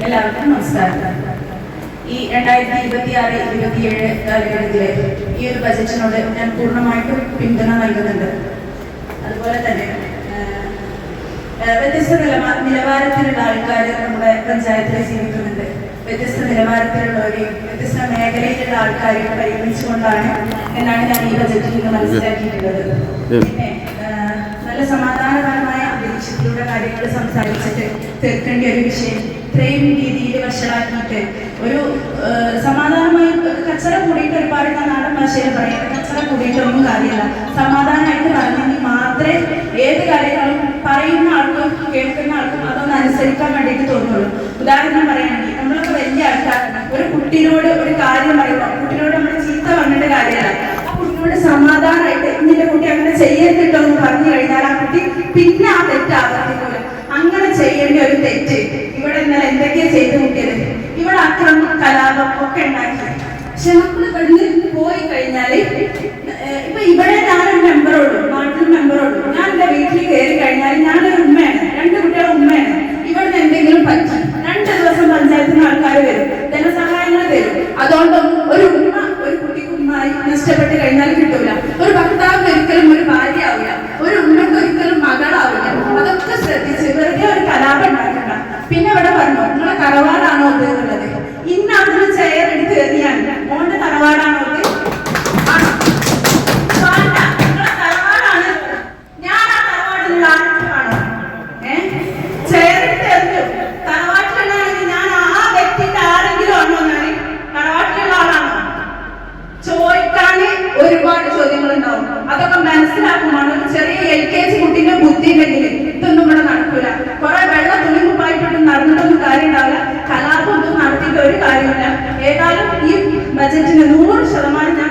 എല്ലാവർക്കും നമസ്കാരം. ഈ 2026-27 കാലഘട്ടത്തിലെ ഈ ഒരു ബജറ്റിനോട് ഞാൻ പൂർണ്ണമായിട്ടും പിന്തുണ നൽകുന്നുണ്ട്. അതുപോലെ തന്നെ വ്യത്യസ്ത നിലവാരത്തിലുള്ള ആൾക്കാർ നമ്മുടെ പഞ്ചായത്തിലെ ജീവിക്കുന്നുണ്ട്. വ്യത്യസ്ത നിലവാരത്തിലുള്ളവരെയും വ്യത്യസ്ത മേഖലയിലുള്ള ആൾക്കാരെയും പരിഗണിച്ചുകൊണ്ടാണ് എന്നാണ് ഞാൻ ഈ ബജറ്റിൽ നിന്ന് മനസ്സിലാക്കിയിട്ടുള്ളത്. പിന്നെ നല്ല സമാധാനപരമായ അന്തരീക്ഷത്തിലൂടെ കാര്യങ്ങൾ സംസാരിച്ചിട്ട് തീർക്കേണ്ട ഒരു വിഷയം ഇത്രയും രീതിയിൽ വഷളാക്കിയിട്ട് ഒരു സമാധാനമായി കച്ചറ കൂടിയിട്ട് ഒരുപാട് നാടൻ ഭാഷയിൽ പറയുന്നത് കച്ചറ കൂടിയിട്ടൊന്നും കാര്യമില്ല. സമാധാനമായിട്ട് പറഞ്ഞെങ്കിൽ മാത്രമേ ഏത് കാര്യങ്ങളും പറയുന്ന ആൾക്കും കേൾക്കുന്ന ആൾക്കും അതൊന്ന് അനുസരിക്കാൻ വേണ്ടിയിട്ട് തോന്നുള്ളൂ. ഉദാഹരണം പറയുകയാണെങ്കിൽ നമ്മളൊക്കെ വലിയ ആൾക്കാരാണ്. ഒരു കുട്ടിയോട് ഒരു കാര്യം പറയുമ്പോൾ കുട്ടിയോട് നമ്മൾ ചീത്ത പറഞ്ഞിട്ട് കാര്യമല്ല. ആ കുട്ടിയോട് സമാധാനമായിട്ട് ഇന്നിന്റെ കുട്ടി അങ്ങനെ ചെയ്യരുതിട്ടോ എന്ന് പറഞ്ഞു കഴിഞ്ഞാൽ ആ കുട്ടി പിന്നെ ആ തെറ്റ് ആവർത്തിക്കില്ല. അങ്ങനെ ചെയ്യേണ്ട ഒരു തെറ്റ് ഇവിടെ ഇന്നലെ എന്തൊക്കെയാ ചെയ്തു കൂട്ടിയത്? ഇവിടെ അക്രമം കലാപം ഒക്കെ ഉണ്ടാക്കി. പക്ഷെ നമ്മൾ ഇവിടുന്ന് പോയി കഴിഞ്ഞാല് ഇപ്പൊ ഇവിടെ ഞാനൊരു മെമ്പറുള്ളൂ, നാട്ടിൽ മെമ്പറുള്ളൂ. ഞാൻ എന്റെ വീട്ടിൽ കയറി കഴിഞ്ഞാൽ ഞാനൊരു ഉമ്മയാണ്, 2 കുട്ടികളുടെ ഉമ്മയാണ്. ഇവിടുന്ന് എന്തെങ്കിലും പറ്റി 2 ദിവസം പഞ്ചായത്തിന് ആൾക്കാർ വരും, ധനസഹായങ്ങൾ തരും. അതുകൊണ്ടൊന്നും ഒരു ഉമ്മ ഒരു കുട്ടിക്ക് ഉമ്മായി നഷ്ടപ്പെട്ട് കഴിഞ്ഞാൽ കിട്ടൂല. ഒരു ഭർത്താവ് ഒരിക്കലും ഒരു ഭാര്യ ആവില്ല, ഒരു ഉമ്മക്ക് ഒരിക്കലും മകളാവില്ല. അതൊക്കെ ശ്രദ്ധിച്ച് വെറുതെ ഒരു കലാപം ഉണ്ടാക്കണ്ട. പിന്നെ ഇവിടെ പറഞ്ഞു നിങ്ങളെ തറവാടാണോ ഇത് എന്നുള്ളത്. ഇന്ന് അതിന് ചെയർ എടുത്ത് എറിയാണ് മോന്റെ തറവാടാണോ ഇത്? നിങ്ങളെ തറവാടാണ്. ഞാൻ ആ തറവാടിലുള്ള ആണോ? ചെയർ എടുത്ത് എറിഞ്ഞു. തറവാട്ടിലുള്ളതാണെങ്കിൽ ഞാൻ ആ വ്യക്തിന്റെ ആരെങ്കിലും ആണോ? ഞാൻ തറവാട്ടിലുള്ള ആളാണോ? ചോദിക്കാന് ഒരുപാട് ചോദ്യങ്ങൾ ഉണ്ടാവും. അതൊക്കെ മനസ്സിലാക്കുമ്പോൾ ഒരു ചെറിയ LKG കുട്ടീന്റെ ബുദ്ധി ഉണ്ടെങ്കിൽ ഇതൊന്നും ഇവിടെ നടക്കൂല. കുറെ വെള്ളം തുണിമുപ്പായിട്ടൊന്നും നടന്നിട്ടൊന്നും കാര്യം ഉണ്ടാവില്ല. കലാപം ഒന്നും നടത്തിയിട്ട് ഒരു കാര്യമില്ല. ഏതായാലും ഈ ബജറ്റിന് 100% ഞാൻ